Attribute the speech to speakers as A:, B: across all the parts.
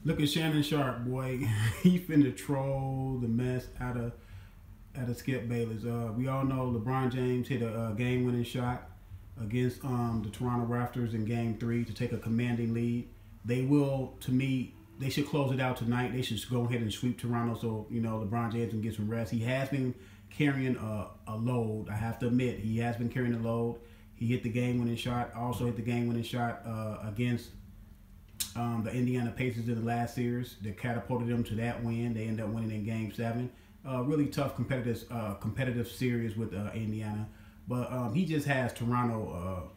A: Look at Shannon Sharp, boy. He finna troll the mess out of Skip Bayless. We all know LeBron James hit a game-winning shot against the Toronto Raptors in Game 3 to take a commanding lead. They will, to me, they should close it out tonight. They should go ahead and sweep Toronto so, LeBron James can get some rest. He has been carrying a load. I have to admit, he has been carrying a load. He hit the game-winning shot. Also hit the game-winning shot against the Indiana Pacers in the last series that catapulted them to that win. They ended up winning in Game 7. Really tough competitive series with Indiana. But he just has Toronto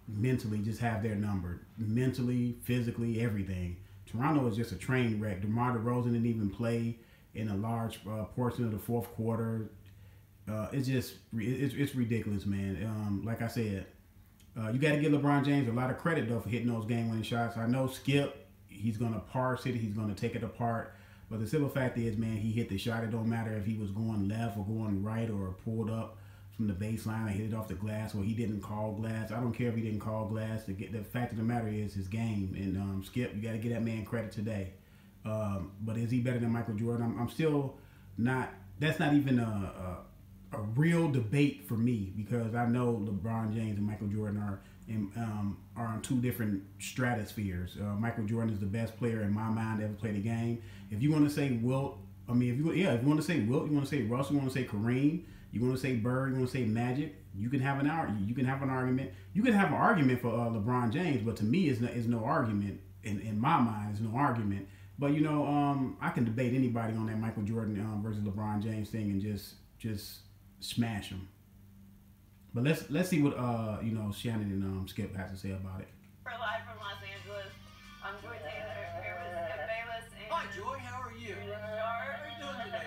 A: mentally just have their number. Mentally, physically, everything. Toronto is just a train wreck. DeMar DeRozan didn't even play in a large portion of the fourth quarter. It's ridiculous, man. Like I said, you got to give LeBron James a lot of credit, though, for hitting those game-winning shots. I know Skip, he's going to parse it. He's going to take it apart. But the simple fact is, man, he hit the shot. It don't matter if he was going left or going right or pulled up from the baseline or hit it off the glass or he didn't call glass. I don't care if he didn't call glass. The fact of the matter is his game. And Skip, you got to give that man credit today. But is he better than Michael Jordan? I'm still not. That's not even a real debate for me because I know LeBron James and Michael Jordan are on two different stratospheres. Michael Jordan is the best player in my mind to ever play the game. If you want to say Wilt, if you want to say Wilt, you want to say Russell, you want to say Kareem, you want to say Bird, you want to say Magic, you can have an argument. You can have an argument. You can have an argument for LeBron James, but to me, it's no argument. In my mind, it's no argument. But I can debate anybody on that Michael Jordan versus LeBron James thing and just smash them. But let's see what Shannon and Skip has to say about it.
B: We're live from Los Angeles. I'm Joy Taylor here with Skip Bayless. And
C: hi Joy, how are you?
B: How are you doing today?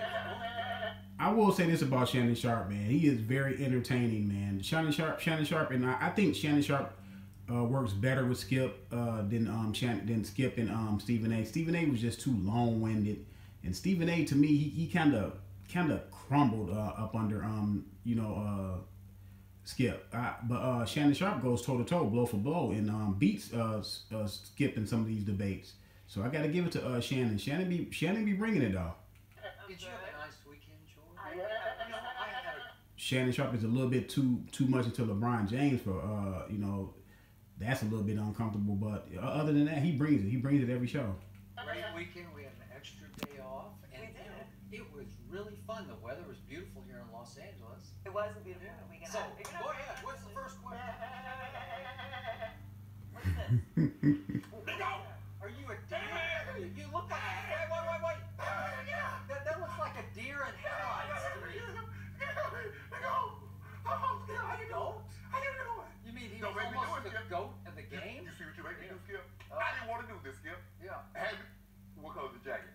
A: I will say this about Shannon Sharp, man. He is very entertaining, man. Shannon Sharp, and I think Shannon Sharp works better with Skip than Skip and Stephen A. Stephen A. was just too long-winded, and Stephen A. to me he kind of crumbled up under Skip. But Shannon Sharp goes toe-to-toe, blow for blow, and beats Skip in some of these debates. So I got to give it to Shannon. Shannon be bringing it, though.
C: Did you have a nice weekend, Joy?
A: Shannon Sharp is a little bit too much into LeBron James for that's a little bit uncomfortable. But other than that, he brings it. He brings it every show.
C: Great weekend. We had an extra day off, and it was really fun. The weather was beautiful here in Los Angeles.
B: It was a beautiful weekend.
C: So go ahead. What's the first question?
B: What's this?
C: Are you a deer? You look like wait. That looks like a deer in headlights to me. You mean he was almost the goat of the game?
D: You see what you make me do, Skip? I didn't want to do this, Skip.
C: Yeah.
D: What color is the jacket?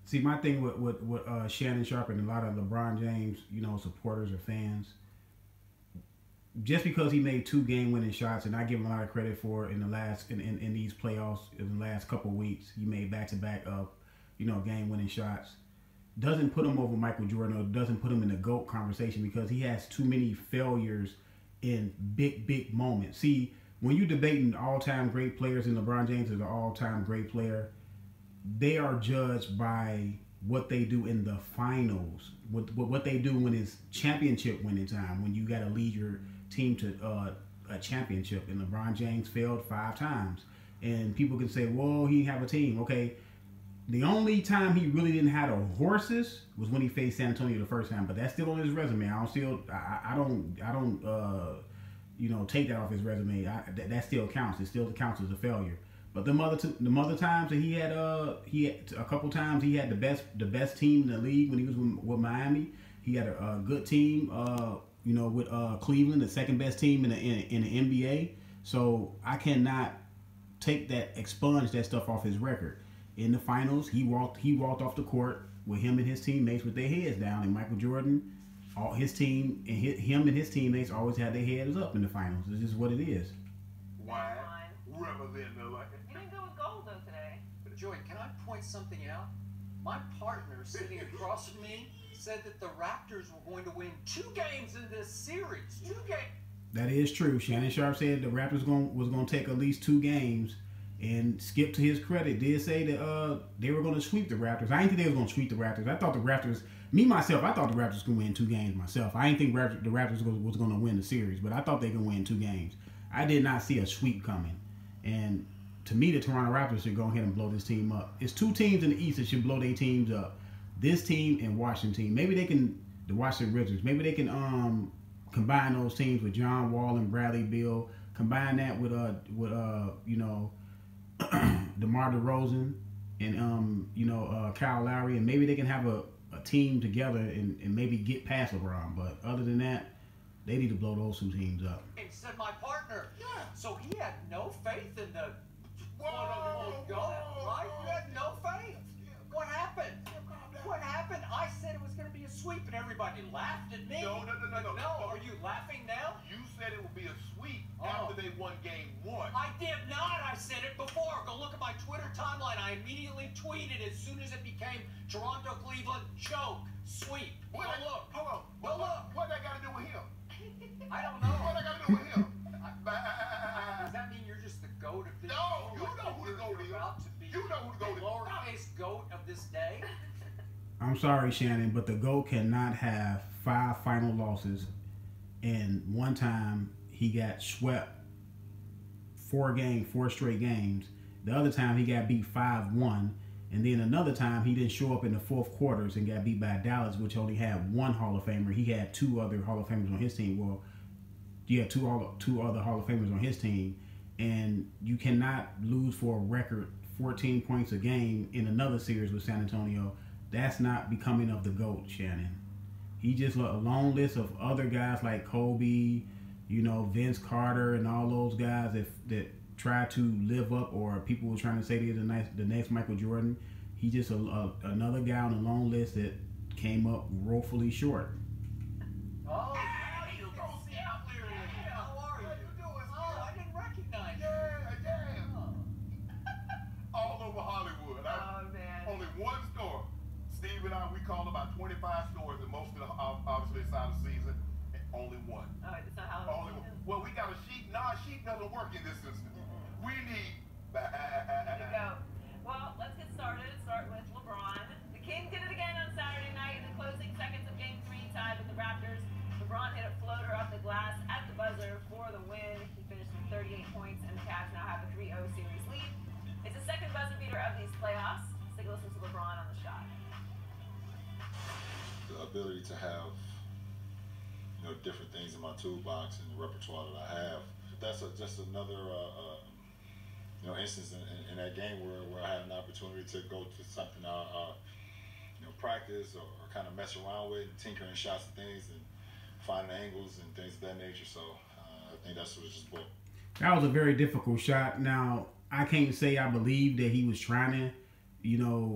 A: See, my thing with Shannon Sharp and a lot of LeBron James, supporters or fans, just because he made 2 game-winning shots, and I give him a lot of credit for it in these playoffs in the last couple of weeks, he made back-to-back game-winning shots, doesn't put him over Michael Jordan or doesn't put him in the GOAT conversation because he has too many failures in big moments. See, when you're debating all-time great players and LeBron James is an all-time great player, they are judged by what they do in the finals, what they do when it's championship winning time, when you got to lead your team to a championship. And LeBron James failed 5 times. And people can say, well, he didn't have a team. Okay, the only time he really didn't have the horses was when he faced San Antonio the first time. But that's still on his resume. I don't take that off his resume. That still counts. It still counts as a failure. But the other times that he had a couple times he had the best team in the league when he was with Miami. He had a good team, with Cleveland, the second best team in the NBA. So I cannot expunge that stuff off his record. In the finals, he walked off the court with him and his teammates with their heads down, and Michael Jordan, his team and him and his teammates always had their heads up in the finals. It's just what it is.
D: Why? Represent the like.
B: You didn't go with gold though today.
C: But Joy, can I point something out? My partner sitting across from me said that the Raptors were going to win 2 games in this series. 2 games.
A: That is true. Shannon Sharp said the Raptors was going to take at least 2 games And Skip, to his credit, did say that they were going to sweep the Raptors. I didn't think they were going to sweep the Raptors. I thought the Raptors, I thought the Raptors could win 2 games myself. I didn't think the Raptors was going to win the series, but I thought they could win 2 games. I did not see a sweep coming. And to me, the Toronto Raptors should go ahead and blow this team up. It's 2 teams in the East that should blow their teams up. This team and Washington team. Maybe they can, the Washington Wizards, maybe they can combine those teams with John Wall and Bradley Beal. Combine that with DeMar DeRozan and Kyle Lowry, and maybe they can have a team together and maybe get past LeBron. But other than that, they need to blow those 2 teams up.
C: Said my partner. Yeah. So he had no faith in the
D: Whoa.
C: right? You had no faith. What happened? What happened? I said it was going to be a sweep, and everybody laughed at me.
D: No.
C: Are you laughing now?
D: You said it would be a sweep after they won game 1.
C: I did not. I said it before. Go look at my Twitter timeline. I immediately tweeted as soon as it became Toronto-Cleveland choke sweep. Go look.
D: Hold on.
C: Go look.
D: What that got to do with him?
C: I don't know.
D: What that got to do with him?
C: Does that mean you're just the GOAT of this?
D: No, you know who the GOAT is. You know who the GOAT is.
C: Lowercase GOAT of this day.
A: I'm sorry, Shannon, but the GOAT cannot have 5 final losses. And one time he got swept 4 straight games. The other time he got beat 5-1. And then another time he didn't show up in the 4th quarters and got beat by Dallas, which only had 1 Hall of Famer. He had 2 other Hall of Famers on his team. Well, you had 2 other Hall of Famers on his team. And you cannot lose for a record 14 points a game in another series with San Antonio. That's not becoming of the GOAT, Shannon. He just a long list of other guys like Kobe, Vince Carter, and all those guys that try to live up, or people were trying to say they're the next Michael Jordan. He just another guy on a long list that came up woefully short.
C: Oh, you go see how clearly. How are you? Oh, I didn't recognize you.
D: Yeah. All over Hollywood.
B: Oh, man.
D: Only 1 store. Steve and I, we called about 25 stores, and most of the obviously inside the season, and only 1.
B: Oh, it's not how
D: Only 1. Well, we got a sheet. Nah, a sheet doesn't work in this instance. We need.
B: There you go. Well, let's get started. Start with LeBron. The King did it again on Saturday night in the closing seconds of Game 3, tied with the Raptors. LeBron hit a floater off the glass at the buzzer for the win. He finished with 38 points, and the Cavs now have a 3-0 series lead. It's the second buzzer beater of these playoffs. Let's take a listen to LeBron on the shot.
E: The ability to have different things in my toolbox and the repertoire that I have. That's just another instance in that game where I had an opportunity to go to something I practice or kind of mess around with, tinkering shots and things and finding angles and things of that nature. So I think that's what it's just booked.
A: That was a very difficult shot. Now, I can't say I believe that he was trying to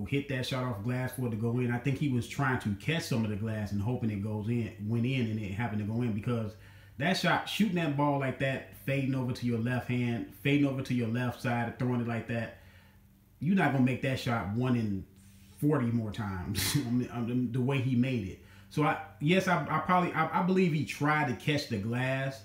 A: hit that shot off glass for it to go in. I think he was trying to catch some of the glass and hoping it went in and it happened to go in, because that shot, shooting that ball like that, fading over to your left hand, fading over to your left side, throwing it like that, you're not going to make that shot 1 in 40 more times the way he made it. So I believe he tried to catch the glass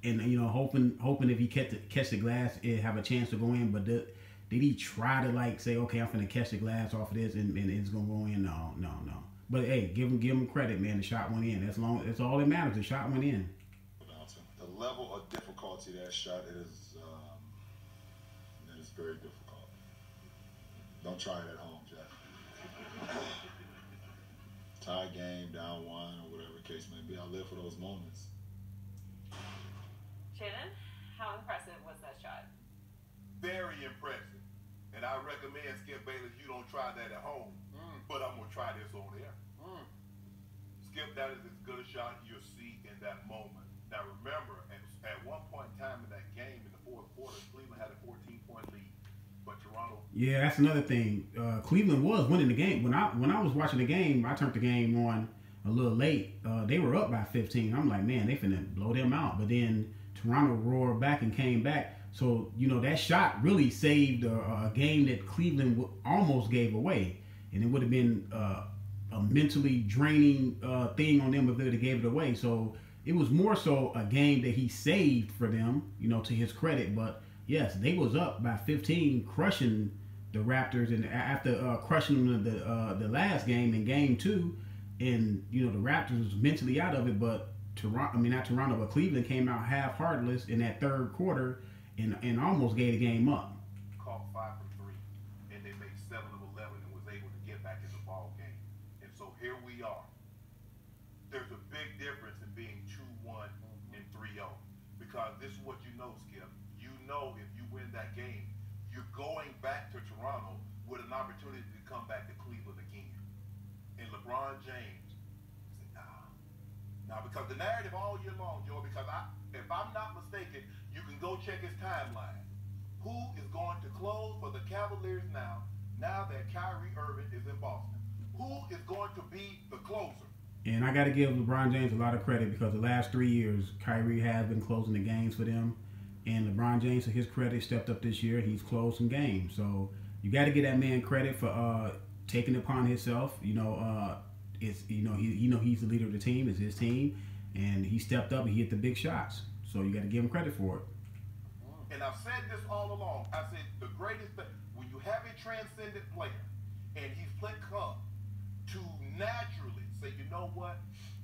A: and, hoping if he catch the glass, it'd have a chance to go in, but did he try to say, okay, I'm going to catch the glass off of this and it's going to go in? No. But hey, give him credit, man. The shot went in. That's all that matters. The shot went in.
E: The level of difficulty of that shot is very difficult. Don't try it at home, Jeff. Tie game, down 1, or whatever the case may be. I live for those moments.
B: Shannon, how impressive was that shot?
D: Very impressive. And I recommend, Skip Bayless, you don't try that at home. But I'm going to try this on air. Skip, that is as good a shot you'll see in that moment. Now remember, at one point in time in that game, in the 4th quarter, Cleveland had a 14-point lead. But Toronto...
A: Yeah, that's another thing. Cleveland was winning the game. When I was watching the game, I turned the game on a little late. They were up by 15. I'm like, man, they finna blow them out. But then Toronto roared back and came back. So, that shot really saved a game that Cleveland almost gave away. And it would have been a mentally draining thing on them if they would have gave it away. So it was more so a game that he saved for them, to his credit. But yes, they was up by 15, crushing the Raptors, and after crushing them the last game in Game 2, and the Raptors was mentally out of it, but not Toronto, but Cleveland came out half heartless in that third quarter and almost gave the game up.
D: Caught 5 from 3, and they made 7 of 11 and was able to get back in the ball game. And so here we are. There's a big difference in being 2-1 and 3-0, because this is what you know, Skip. You know if you win that game, you're going back to Toronto with an opportunity to come back to Cleveland again. And LeBron James said, nah. Now, because the narrative all year long, Joe, because if I'm not mistaken, you can go check his timeline. Who is going to close for the Cavaliers now that Kyrie Irving is in Boston? Who is going to be the closer?
A: And I got to give LeBron James a lot of credit, because the last 3 years, Kyrie has been closing the games for them. And LeBron James, to his credit, stepped up this year. He's closed some games. So you got to give that man credit for taking it upon himself. He's the leader of the team. It's his team, and he stepped up and he hit the big shots. So you got to give him credit for it.
D: And I've said this all along. I said the greatest thing, when you have a transcendent player, and he's come to naturally say, you know what,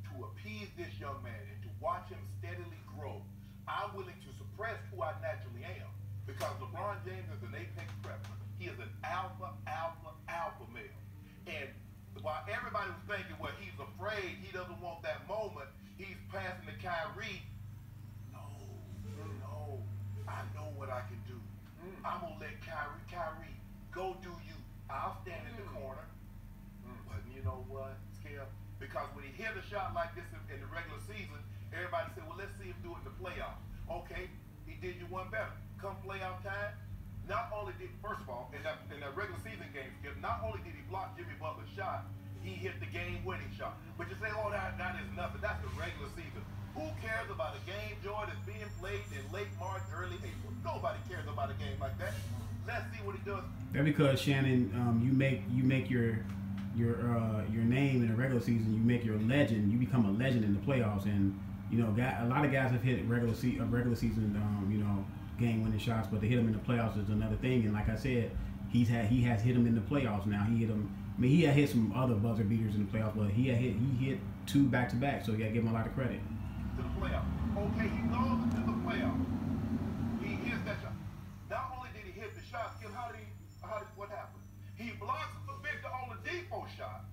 D: to appease this young man and to watch him steadily grow, I'm willing to suppress who I naturally am, because LeBron James is an apex predator. He is an alpha male. And while everybody was thinking, well, he's afraid, he doesn't want that moment, he's passing to Kyrie. No, I know what I can do. I'm going to let Kyrie, go do you. I'll stand in the corner. But you know what, Skip? Because when he hit a shot like this in the regular season, everybody said, well, let's see him do it in the playoffs. Okay, he did you one better. Come playoff time, not only did, first of all, in that regular season game, Skip, not only did he block Jimmy Butler's shot, he hit the game-winning shot. But you say, oh, that is nothing. That's the regular season. Who cares about a game, Joy, that's being played in late March, early April? Nobody cares about a game like that. Let's see what he does.
A: That's because, Shannon, you make your name in the regular season. You make your legend. You become a legend in the playoffs. And a lot of guys have hit regular season game-winning shots, but to hit them in the playoffs is another thing. And like I said, he has hit them in the playoffs now. He hit them. I mean, he had hit some other buzzer beaters in the playoffs, but he hit 2 back-to-back. So you got to give him a lot of credit.
D: To the playoffs. Okay, he goes into the playoffs. He hits that shot. Not only did he hit the shot, Skip, what happened? He blocks the Victor Oladipo shot,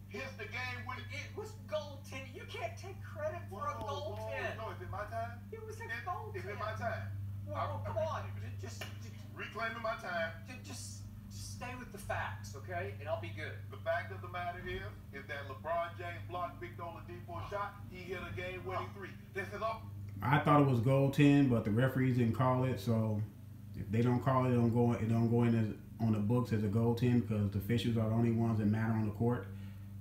D: hits the game when
C: It was goaltending. You can't take credit for a goaltend.
D: No, is it my time?
C: It was a goaltend.
D: Is it my time?
C: Well, come on. Just
D: Reclaiming my time.
C: Just stay with the facts, okay? And I'll be good.
D: The fact of the matter is that LeBron James blocked Victor Oladipo's shot. He hit a game-winning 3. This is up.
A: I thought it was goaltend, but the referees didn't call it. So if they don't call it, it don't go in on the books as a goaltend, because the officials are the only ones that matter on the court.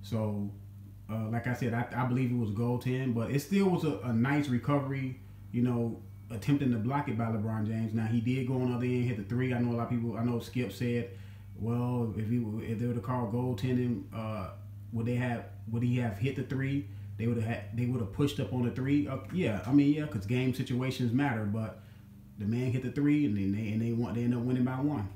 A: So, like I said, I believe it was goaltend, but it still was a nice recovery. Attempting to block it by LeBron James. Now he did go on the other end, hit the 3. I know a lot of people. I know Skip said, well, if they would have called goaltending, would he have hit the 3? They would have pushed up on the 3. Yeah, because game situations matter. But the man hit the 3, and they end up winning by 1.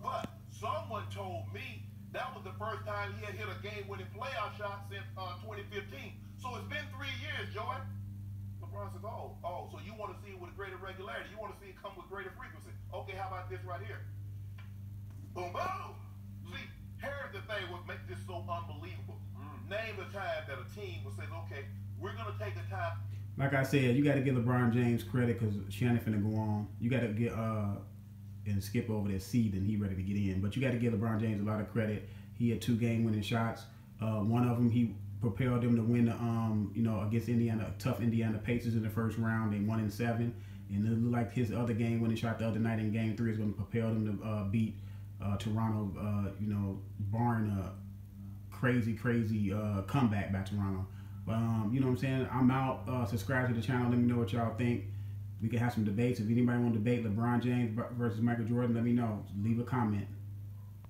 D: But someone told me that was the first time he had hit a game-winning playoff shot since 2015. So it's been 3 years, Joy. LeBron says, oh, so you want to see it with greater regularity. You want to see it come with greater frequency. Okay, how about this right here? Boom, boom. See, here's the thing what makes this so unbelievable. Name a time that a team will say, okay, we're going to take the time.
A: Like I said, you got to give LeBron James credit, because Shannon finna go on. You got to get and Skip over there seed, and he ready to get in. But you got to give LeBron James a lot of credit. He had 2 game-winning shots. One of them, he propelled them to win the against Indiana, tough Indiana Pacers in the first round. They won in 7, and it looked like his other game-winning shot the other night in Game 3 is going to propel them to beat Toronto. Barring a crazy comeback by Toronto. But you know what I'm saying? I'm out. Subscribe to the channel. Let me know what y'all think. We can have some debates. If anybody want to debate LeBron James versus Michael Jordan, let me know. Leave a comment.